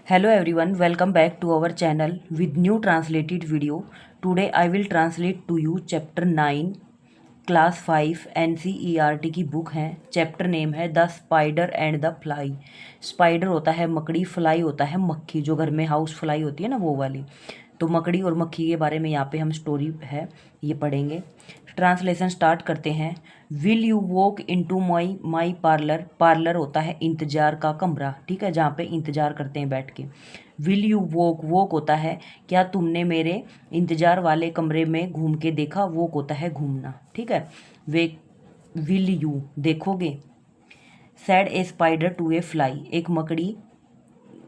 Hello everyone, welcome back to our channel with new translated video. Today I will translate to you chapter 9 class 5 NCERT की book है। Chapter name है the spider and the fly. Spider होता है मकड़ी, fly होता है मक्खी, जो घर में हाउस फ्लाई होती है ना वो वाली। तो मकड़ी और मक्खी के बारे में यहाँ पे हम स्टोरी है ये पढ़ेंगे। ट्रांसलेशन स्टार्ट करते हैं। Will you walk into my parlour. Parlour होता है इंतजार का कमरा, ठीक है, जहाँ पे इंतजार करते हैं बैठ के। विल यू वॉक, वॉक होता है क्या तुमने मेरे इंतजार वाले कमरे में घूम के देखा। वॉक होता है घूमना, ठीक है। वे विल यू देखोगे। Said a spider to a fly, एक मकड़ी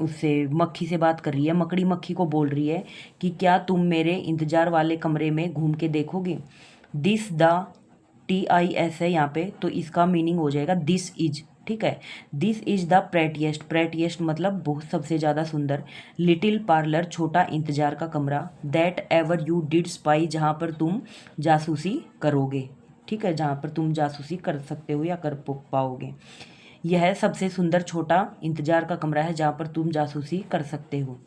उससे मक्खी से बात कर रही है। मकड़ी मक्खी को बोल रही है कि क्या तुम मेरे इंतजार वाले कमरे में घूम के देखोगे। दिस द TIS है यहाँ पे, तो इसका मीनिंग हो जाएगा दिस इज, ठीक है। दिस इज द प्रेटिएस्ट, प्रेटिएस्ट मतलब बहुत सबसे ज़्यादा सुंदर। लिटिल पार्लर छोटा इंतजार का कमरा। That ever you did spy, जहाँ पर तुम जासूसी करोगे, ठीक है, जहाँ पर तुम जासूसी कर सकते हो या कर पाओगे। यह सबसे सुंदर छोटा इंतजार का कमरा है जहाँ पर तुम जासूसी कर सकते हो।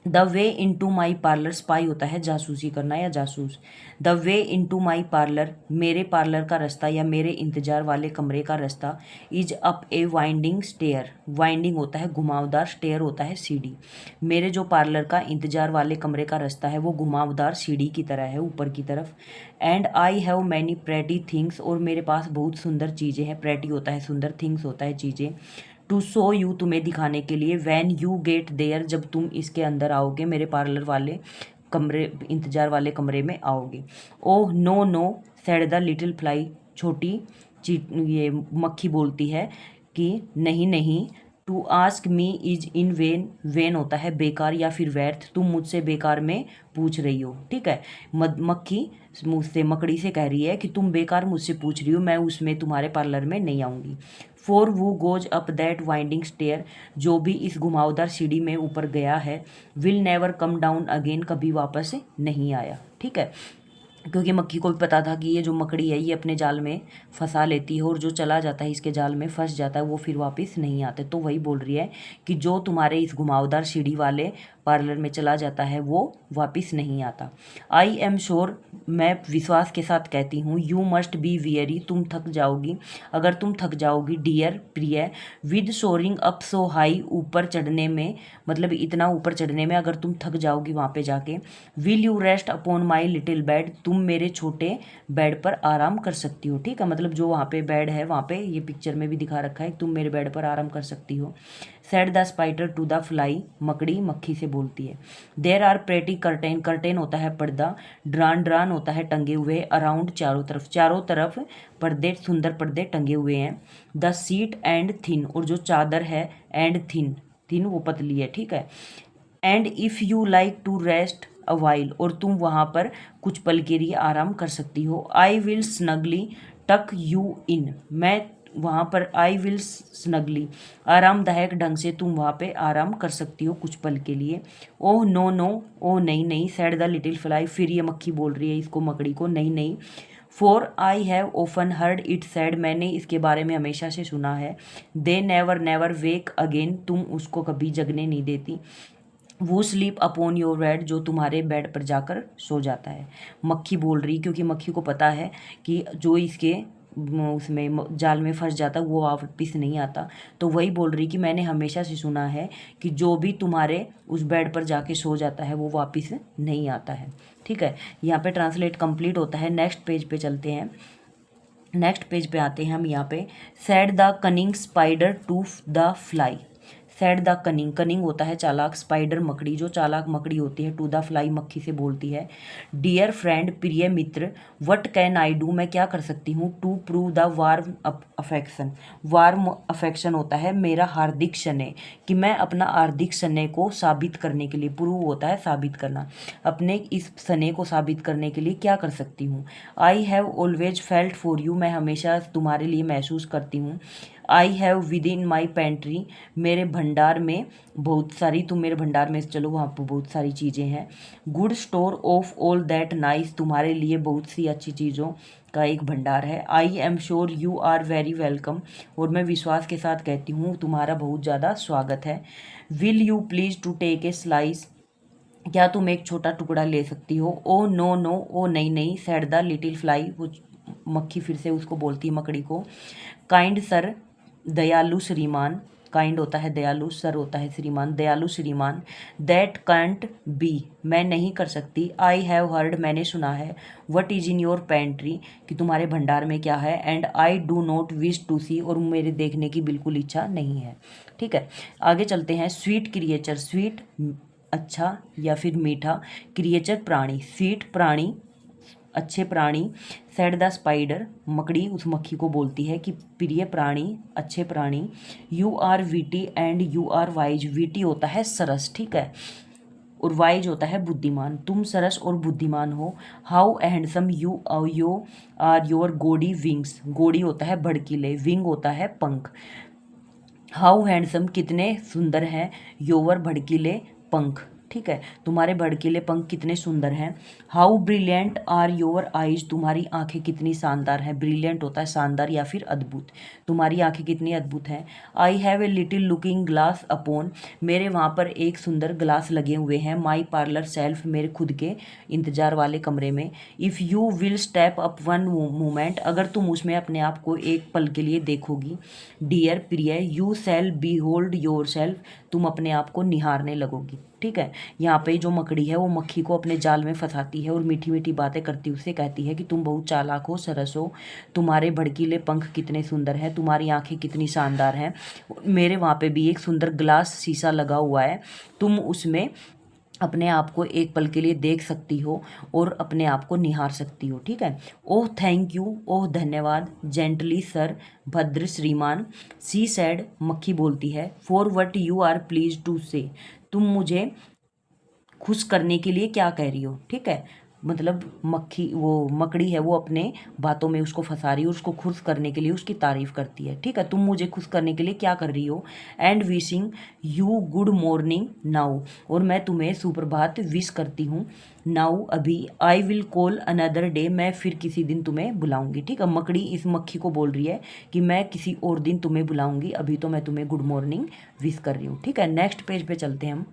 The way into my parlour, spy होता है जासूसी करना या जासूस। The way into my parlour, मेरे पार्लर का रास्ता या मेरे इंतजार वाले कमरे का रास्ता। Is up a winding stair, winding होता है घुमावदार, स्टेयर होता है सीढ़ी। मेरे जो पार्लर का इंतजार वाले कमरे का रास्ता है वो घुमावदार सीढ़ी की तरह है ऊपर की तरफ। And I have many pretty things, और मेरे पास बहुत सुंदर चीज़ें हैं। प्रेटी होता है सुंदर, थिंग्स होता है चीज़ें। टू शो यू, तुम्हें दिखाने के लिए। वैन यू गेट देयर, जब तुम इसके अंदर आओगे, मेरे पार्लर वाले कमरे इंतजार वाले कमरे में आओगे। Oh no no said the little fly, छोटी ये मक्खी बोलती है कि नहीं नहीं। To ask me is in vain, vain होता है बेकार या फिर व्यर्थ। तुम मुझसे बेकार में पूछ रही हो, ठीक है। मक्खी मुझसे, मकड़ी से कह रही है कि तुम बेकार मुझसे पूछ रही हो, मैं उसमें तुम्हारे पार्लर में नहीं आऊँगी। For who goes up that winding stair, जो भी इस घुमावदार सीढ़ी में ऊपर गया है, will never come down again, कभी वापस नहीं आया, ठीक है। क्योंकि मक्खी को भी पता था कि ये जो मकड़ी है ये अपने जाल में फंसा लेती है, और जो चला जाता है इसके जाल में फंस जाता है वो फिर वापस नहीं आते। तो वही बोल रही है कि जो तुम्हारे इस घुमावदार सीढ़ी वाले पार्लर में चला जाता है वो वापस नहीं आता। आई एम श्योर, मैं विश्वास के साथ कहती हूँ। यू मस्ट बी वियरी, तुम थक जाओगी, अगर तुम थक जाओगी। डियर प्रिय, with soaring up so high, ऊपर चढ़ने में, मतलब इतना ऊपर चढ़ने में अगर तुम थक जाओगी वहाँ पे जाके। Will you rest upon my little bed, तुम मेरे छोटे बेड पर आराम कर सकती हो, ठीक है। मतलब जो वहाँ पे बेड है वहाँ पे ये पिक्चर में भी दिखा रखा है, तुम मेरे बेड पर आराम कर सकती हो। Said the spider to the fly, मकड़ी मक्खी से बोलती है। There are pretty curtain, curtain होता है पर्दा। ड्रान, ड्रान होता है टंगे हुए। अराउंड चारों तरफ, चारों तरफ पर्दे, सुंदर पर्दे टंगे हुए हैं। द सीट एंड थिन, और जो चादर है एंड थिन, थिन वो पतली है, ठीक है। And if you like to rest a while, और तुम वहाँ पर कुछ पल के लिए आराम कर सकती हो। आई विल स्नगली टक यू इन, मैं वहाँ पर आई विल स्नगली, आरामदायक ढंग से तुम वहाँ पे आराम कर सकती हो कुछ पल के लिए। ओह नो नो, ओह नहीं नहीं। सैड द लिटिल फ्लाई, फिर ये मक्खी बोल रही है इसको, मकड़ी को, नहीं नहीं। For I have often heard it said, मैंने इसके बारे में हमेशा से सुना है। They never never wake again, तुम उसको कभी जगने नहीं देती। वो स्लीप अपॉन योर बेड, जो तुम्हारे बेड पर जाकर सो जाता है। मक्खी बोल रही, क्योंकि मक्खी को पता है कि जो इसके उसमें जाल में फंस जाता वो वापस नहीं आता। तो वही बोल रही कि मैंने हमेशा से सुना है कि जो भी तुम्हारे उस बेड पर जाके सो जाता है वो वापस नहीं आता है, ठीक है। यहाँ पे ट्रांसलेट कंप्लीट होता है। नेक्स्ट पेज पे चलते हैं। नेक्स्ट पेज पे आते हैं हम। यहाँ पे said the cunning spider to the fly. Said the cunning, cunning होता है चालाक, स्पाइडर मकड़ी, जो चालाक मकड़ी होती है। टू द फ्लाई, मक्खी से बोलती है। डियर फ्रेंड, प्रिय मित्र। व्हाट कैन आई डू, मैं क्या कर सकती हूँ। To prove the warm affection, warm affection होता है मेरा हार्दिक स्नेह, कि मैं अपना हार्दिक स्नेह को साबित करने के लिए, प्रूव होता है साबित करना, अपने इस स्नेह को साबित करने के लिए क्या कर सकती हूँ। I have always felt for you, मैं हमेशा तुम्हारे लिए महसूस करती हूँ। I have with in my pantry, मेरे भंडार में बहुत सारी, तुम मेरे भंडार में चलो वहाँ पर बहुत सारी चीज़ें हैं। Good store of all that nice, तुम्हारे लिए बहुत सी अच्छी चीज़ों का एक भंडार है। I am sure you are very welcome, और मैं विश्वास के साथ कहती हूँ तुम्हारा बहुत ज़्यादा स्वागत है। Will you please to take a slice, क्या तुम एक छोटा टुकड़ा ले सकती हो। ओ नो नो, ओ नहीं नहीं, सेड द लिटिल फ्लाई, वो मक्खी फिर से उसको बोलती है मकड़ी को। काइंड सर, दयालु श्रीमान, काइंड होता है दयालु, सर होता है श्रीमान, दयालु श्रीमान। दैट कांट बी, मैं नहीं कर सकती। आई हैव हर्ड, मैंने सुना है। What is in your pantry, कि तुम्हारे भंडार में क्या है। And I do not wish to see, और मेरे देखने की बिल्कुल इच्छा नहीं है। ठीक है, आगे चलते हैं। स्वीट क्रिएचर, स्वीट अच्छा या फिर मीठा, क्रिएचर प्राणी, स्वीट प्राणी, अच्छे प्राणी। सेड द स्पाइडर, मकड़ी उस मक्खी को बोलती है कि प्रिय प्राणी, अच्छे प्राणी। You are witty and you are wise, witty होता है सरस, ठीक है, और वाइज होता है बुद्धिमान। तुम सरस और बुद्धिमान हो। How handsome you you are your gaudy wings, gaudy होता है भड़कीले, विंग होता है पंख। हाउ हैंडसम, कितने सुंदर हैं, योर भड़कीले पंख, ठीक है, तुम्हारे भड़कीले पंख कितने सुंदर हैं। How brilliant are your eyes, तुम्हारी आंखें कितनी शानदार हैं। ब्रिलियंट होता है शानदार या फिर अद्भुत, तुम्हारी आंखें कितनी अद्भुत हैं। I have a little looking glass upon, मेरे वहाँ पर एक सुंदर ग्लास लगे हुए हैं। माई पार्लर सेल्फ, मेरे खुद के इंतजार वाले कमरे में। If you will step up one moment, अगर तुम उसमें अपने आप को एक पल के लिए देखोगी। डियर प्रिय, you shall behold your self, तुम अपने आप को निहारने लगोगी। ठीक है, यहाँ पे जो मकड़ी है वो मक्खी को अपने जाल में फंसाती है और मीठी मीठी बातें करती उससे कहती है कि तुम बहुत चालाक हो, सरस हो, तुम्हारे भड़कीले पंख कितने सुंदर हैं, तुम्हारी आंखें कितनी शानदार हैं। मेरे वहाँ पे भी एक सुंदर ग्लास शीशा लगा हुआ है, तुम उसमें अपने आप को एक पल के लिए देख सकती हो और अपने आप को निहार सकती हो। ठीक है, ओह थैंक यू, ओह धन्यवाद, जेंटली सर, भद्र श्रीमान। सी सैड, मक्खी बोलती है, for what you are please to say, तुम मुझे खुश करने के लिए क्या कह रही हो। ठीक है, मतलब मक्खी, वो मकड़ी है, वो अपने बातों में उसको फंसा रही है, उसको खुश करने के लिए उसकी तारीफ करती है। ठीक है, तुम मुझे खुश करने के लिए क्या कर रही हो। And wishing you good morning now, और मैं तुम्हें सुप्रभात विश करती हूँ। नाउ, अभी। I will call another day, मैं फिर किसी दिन तुम्हें बुलाऊंगी। ठीक है, मकड़ी इस मक्खी को बोल रही है कि मैं किसी और दिन तुम्हें बुलाऊंगी, अभी तो मैं तुम्हें गुड मॉर्निंग विश कर रही हूँ। ठीक है, नेक्स्ट पेज पे चलते हैं हम।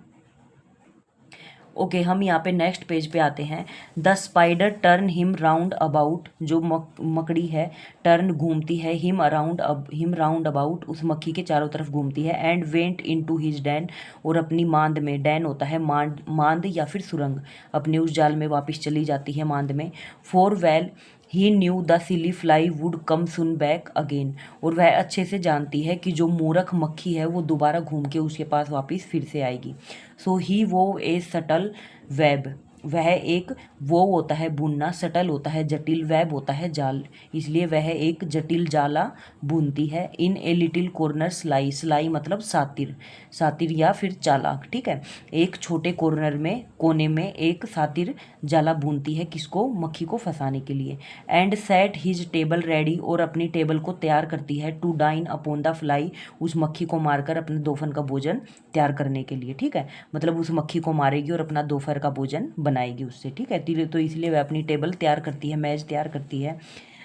ओके, हम यहाँ पे नेक्स्ट पेज पे आते हैं। The spider turn him round about, जो मकड़ी है टर्न घूमती है, हिम राउंड अबाउट, उस मक्खी के चारों तरफ घूमती है। And went into his Dan, और अपनी मांद में, डैन होता है मांद या फिर सुरंग, अपने उस जाल में वापस चली जाती है मांद में। For well he new the silly fly would come soon back again, और वह अच्छे से जानती है कि जो मूर्ख मक्खी है वो दोबारा घूम के उसके पास वापस फिर से आएगी। सो ही वो ए सटल वेब, वह एक, वो होता है बुनना, सटल होता है जटिल, वेब होता है जाल, इसलिए वह एक जटिल जाला बुनती है। In a little corner sly, sly मतलब सातिर, सातिर या फिर चालाक। ठीक है, एक छोटे कॉर्नर में, कोने में एक सातिर जाला बुनती है, किसको, मक्खी को फंसाने के लिए। And set his table ready, और अपनी टेबल को तैयार करती है। To dine upon the fly, उस मक्खी को मारकर अपने दोपहर का भोजन तैयार करने के लिए। ठीक है, मतलब उस मक्खी को मारेगी और अपना दोपहर का भोजन बनाएगी उससे। ठीक है, तो इसलिए वह अपनी टेबल तैयार करती है, मेज तैयार करती है।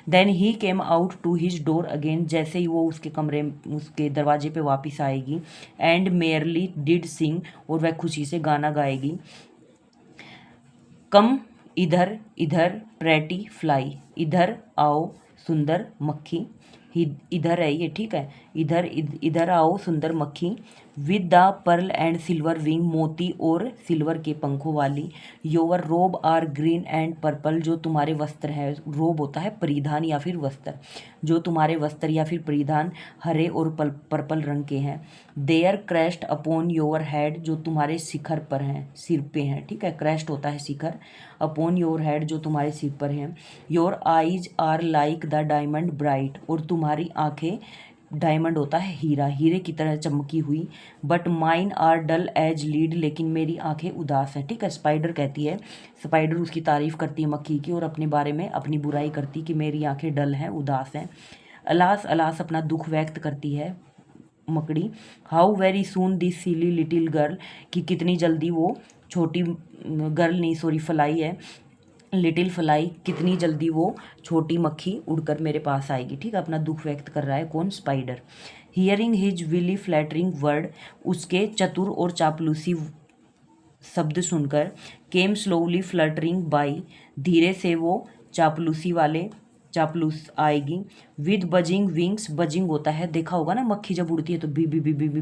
Then he came out to his door again, जैसे ही वो उसके कमरे, उसके दरवाजे पे वापस आएगी। एंड मेयरली डिड सिंग, और वह खुशी से गाना गाएगी। कम इधर इधर प्रेटी फ्लाई, इधर आओ सुंदर मक्खी, इधर है ये। ठीक है, इधर आओ सुंदर मक्खी। With the Perl and silver wing, मोती और सिल्वर के पंखों वाली। योर रोब आर ग्रीन एंड पर्पल, जो तुम्हारे वस्त्र है, रोब होता है परिधान या फिर वस्त्र, जो तुम्हारे वस्त्र या फिर परिधान हरे और पर्पल रंग के हैं। Their crest upon your head, जो तुम्हारे शिखर पर हैं, सिर पे हैं। ठीक है, क्रेस्ट होता है शिखर, अपॉन योर हेड, जो तुम्हारे सिर पर हैं। Your eyes are like the diamond bright, और तुम्हारी आंखें, डायमंड होता है हीरा, हीरे की तरह चमकी हुई। But mine are dull as lead, लेकिन मेरी आंखें उदास हैं। ठीक है, स्पाइडर कहती है, स्पाइडर उसकी तारीफ करती है मक्खी की, और अपने बारे में अपनी बुराई करती कि मेरी आंखें डल हैं, उदास हैं। अलास अलास, अपना दुख व्यक्त करती है मकड़ी। How very soon this silly little girl, कि कितनी जल्दी वो छोटी गर्ल नहीं, सॉरी फ्लाई है, लिटिल फ्लाई, कितनी जल्दी वो छोटी मक्खी उड़कर मेरे पास आएगी। ठीक है, अपना दुख व्यक्त कर रहा है कौन, spider. Hearing his wily flattering word, उसके चतुर और चापलूसी शब्द सुनकर, केम स्लोली फ्लटरिंग बाई, धीरे से वो चापलूसी वाले चापलूस आएगी। विद बजिंग विंग्स, बजिंग होता है, देखा होगा ना मक्खी जब उड़ती है तो bee bee bee bee bee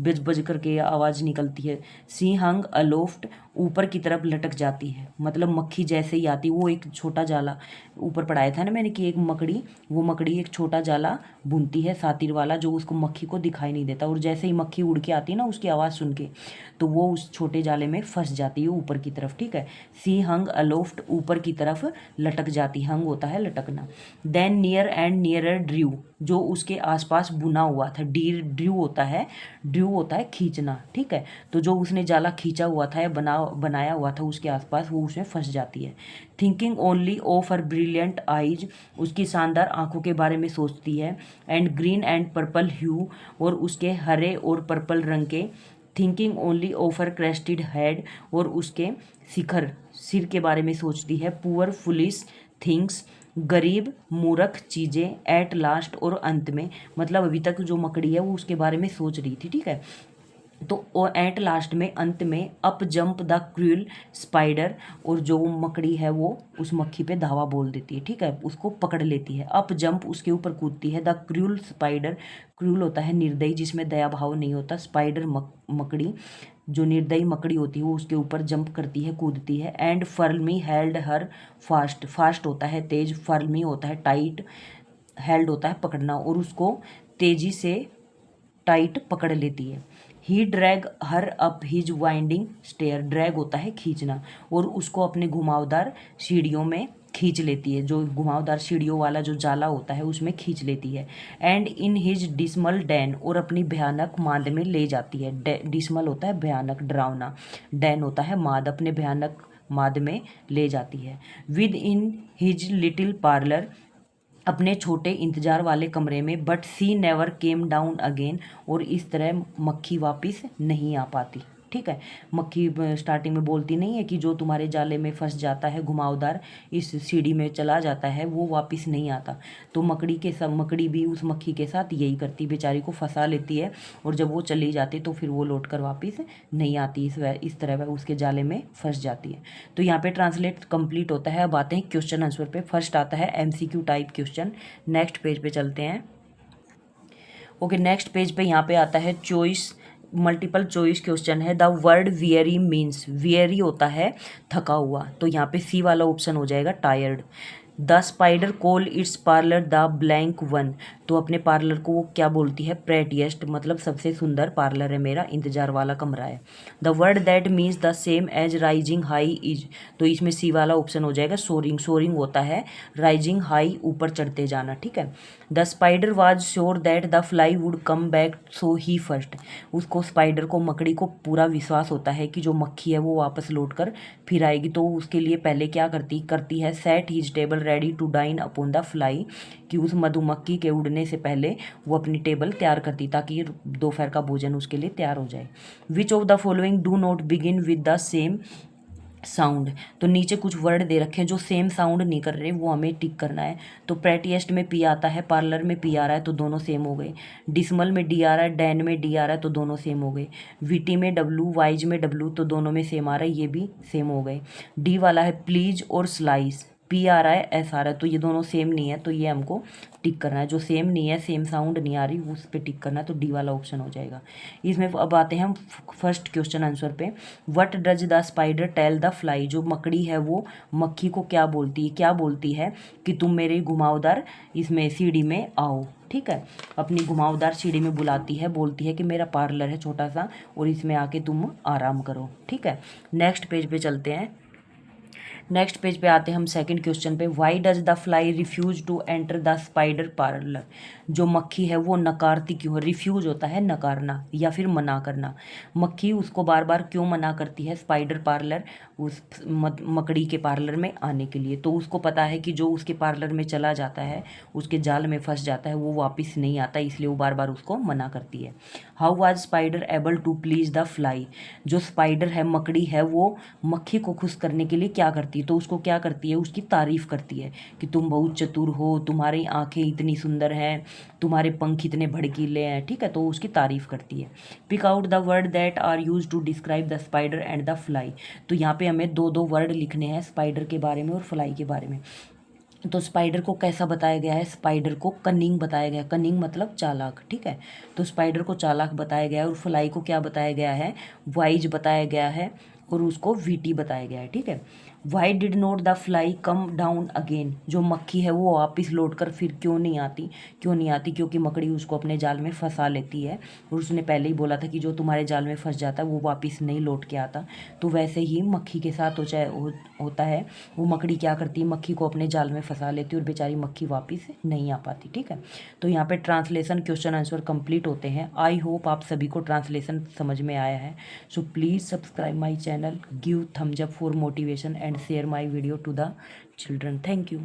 buzz buzz करके आवाज़ निकलती है। सी हंग अलोफ्ट, ऊपर की तरफ लटक जाती है, मतलब मक्खी जैसे ही आती, वो एक छोटा जाला ऊपर पढ़ाया था ना मैंने कि एक मकड़ी, वो मकड़ी एक छोटा जाला बुनती है सातिर वाला, जो उसको मक्खी को दिखाई नहीं देता, और जैसे ही मक्खी उड़ के आती है ना उसकी आवाज़ सुन के, तो वो उस छोटे जाले में फंस जाती है ऊपर की तरफ। ठीक है, सी हंग अलोफ्ट, ऊपर की तरफ लटक जाती, हंग होता है लटकना। Then near and nearer drew, जो उसके आसपास बुना हुआ था, डी ड्रू होता है, ड्रू होता है खींचना। ठीक है, तो जो उसने जाला खींचा हुआ था या बनाया हुआ था उसके आसपास, वो उसमें फंस जाती है। Thinking only of her brilliant eyes, उसकी शानदार आंखों के बारे में सोचती है। एंड ग्रीन एंड पर्पल ह्यू, और उसके हरे और पर्पल रंग के। Thinking only of her crested head, और उसके शिखर सिर के बारे में सोचती है। पुअर फुलिश थिंग्स, गरीब मूर्ख चीज़ें। एट लास्ट, और अंत में, मतलब अभी तक जो मकड़ी है वो उसके बारे में सोच रही थी। ठीक है, तो एट लास्ट में, अंत में, up jump the cruel spider, और जो मकड़ी है वो उस मक्खी पे धावा बोल देती है। ठीक है, उसको पकड़ लेती है। अप जंप, उसके ऊपर कूदती है। द क्रूल स्पाइडर, क्रूल होता है निर्दयी, जिसमें दया भाव नहीं होता। स्पाइडर मकड़ी, जो निर्दयी मकड़ी होती है वो उसके ऊपर जंप करती है, कूदती है। And Fermi held her fast, fast होता है तेज, फर्मी होता है टाइट, हेल्ड होता है पकड़ना, और उसको तेजी से टाइट पकड़ लेती है। He drag her up his winding stair, drag होता है खींचना, और उसको अपने घुमावदार सीढ़ियों में खींच लेती है, जो घुमावदार सीढ़ियों वाला जो जाला होता है उसमें खींच लेती है। And in his dismal Dan, और अपनी भयानक माद में ले जाती है। डिसमल होता है भयानक डरावना, डैन होता है माद, अपने भयानक माद में ले जाती है। Within his little parlour, अपने छोटे इंतजार वाले कमरे में। But she never came down again, और इस तरह मक्खी वापस नहीं आ पाती। ठीक है, मक्खी स्टार्टिंग में बोलती नहीं है कि जो तुम्हारे जाले में फंस जाता है घुमावदार, इस सीढ़ी में चला जाता है, वो वापस नहीं आता। तो मकड़ी भी उस मक्खी के साथ यही करती, बेचारी को फंसा लेती है, और जब वो चली जाती तो फिर वो लौट कर वापस नहीं आती, इस तरह वह उसके जाले में फंस जाती है। तो यहाँ पे ट्रांसलेट कंप्लीट होता है। अब आते हैं क्वेश्चन आंसर पे। फर्स्ट आता है MCQ type question. Next page पे चलते हैं। ओके, नेक्स्ट पेज पे यहाँ पे आता है चॉइस, मल्टीपल चॉइस क्वेश्चन है। The word weary means, weary होता है थका हुआ, तो यहाँ पे सी वाला ऑप्शन हो जाएगा tired. The spider call it's parlour the blank one, तो अपने पार्लर को वो क्या बोलती है, प्रेटिएस्ट, मतलब सबसे सुंदर पार्लर है मेरा, इंतजार वाला कमरा है। The word that means the same as rising high is, तो इसमें सी वाला ऑप्शन हो जाएगा सोरिंग, सोरिंग होता है राइजिंग हाई, ऊपर चढ़ते जाना। ठीक है, the spider was sure that the fly would come back so he first, उसको स्पाइडर को, मकड़ी को पूरा विश्वास होता है कि जो मक्खी है वो वापस लौट कर फिर आएगी, तो उसके लिए पहले क्या करती है, set his table ready to dine upon the fly, कि उस मधुमक्खी के उड़ने से पहले वो अपनी टेबल तैयार करती ताकि दोपहर का भोजन उसके लिए तैयार हो जाए। Which of the following do not begin with the same sound, तो नीचे कुछ वर्ड दे रखे हैं जो सेम साउंड नहीं कर रहे, वो हमें टिक करना है। तो प्रेटिएस्ट में पी आता है, पार्लर में पी आ रहा है, तो दोनों सेम हो गए। डिसमल में डी आ रहा है, डैन में डी आ रहा है, तो दोनों सेम हो गए। विटी में डब्लू, वाइज में डब्लू, तो दोनों में सेम आ रहा है, ये भी सेम हो गए। डी वाला है प्लीज और स्लाइस, पी आ रहा है, एस आ रहा है, तो ये दोनों सेम नहीं है, तो ये हमको टिक करना है। जो सेम नहीं है, सेम साउंड नहीं आ रही, उस पर टिक करना है, तो डी वाला ऑप्शन हो जाएगा। इसमें अब आते हैं हम फर्स्ट क्वेश्चन आंसर पे। What does the spider tell the fly, जो मकड़ी है वो मक्खी को क्या बोलती है कि तुम मेरे घुमावदार इसमें सीढ़ी में आओ। ठीक है, अपनी घुमावदार सीढ़ी में बुलाती है, बोलती है कि मेरा पार्लर है छोटा सा और इसमें आके तुम आराम करो। ठीक है, नेक्स्ट पेज पे चलते हैं। नेक्स्ट पेज पे आते हैं हम सेकंड क्वेश्चन पे। Why does the fly refuse to enter the spider parlour, जो मक्खी है वो नकारती क्यों है। रिफ्यूज होता है नकारना या फिर मना करना, मक्खी उसको बार बार क्यों मना करती है स्पाइडर पार्लर, उस मकड़ी के पार्लर में आने के लिए। तो उसको पता है कि जो उसके पार्लर में चला जाता है, उसके जाल में फंस जाता है, वो वापस नहीं आता, इसलिए वो बार बार उसको मना करती है। How was spider able to please the fly, जो स्पाइडर है, मकड़ी है, वो मक्खी को खुश करने के लिए क्या करती पाती, तो उसको क्या करती है, उसकी तारीफ़ करती है कि तुम बहुत चतुर हो, तुम्हारी आंखें इतनी सुंदर हैं, तुम्हारे पंख इतने भड़कीले हैं, ठीक है, तो उसकी तारीफ़ करती है। Pick out the word that are use to describe the spider and the fly. तो यहाँ पे हमें दो दो वर्ड लिखने हैं स्पाइडर के बारे में और फ्लाई के बारे में। तो स्पाइडर को कैसा बताया गया है, स्पाइडर को कनिंग बताया गया है, कनिंग मतलब चालाक, ठीक है। तो स्पाइडर को चालाक बताया गया है, और फ्लाई को क्या बताया गया है, वाइज बताया गया है, और उसको वीटी बताया गया है, ठीक है। Why did not the fly come down again, जो मक्खी है वो वापस लौट कर फिर क्यों नहीं आती, क्योंकि मकड़ी उसको अपने जाल में फंसा लेती है, और उसने पहले ही बोला था कि जो तुम्हारे जाल में फंस जाता है वो वापस नहीं लौट के आता। तो वैसे ही मक्खी के साथ होता है, वो मकड़ी क्या करती है, मक्खी को अपने जाल में फंसा लेती है और बेचारी मक्खी वापस नहीं आ पाती, ठीक है। तो यहाँ पे ट्रांसलेशन क्वेश्चन आंसर कंप्लीट होते हैं। आई होप आप सभी को ट्रांसलेशन समझ में आया है। So please subscribe my channel, give Thums up for motivation and share my video to the children. Thank you.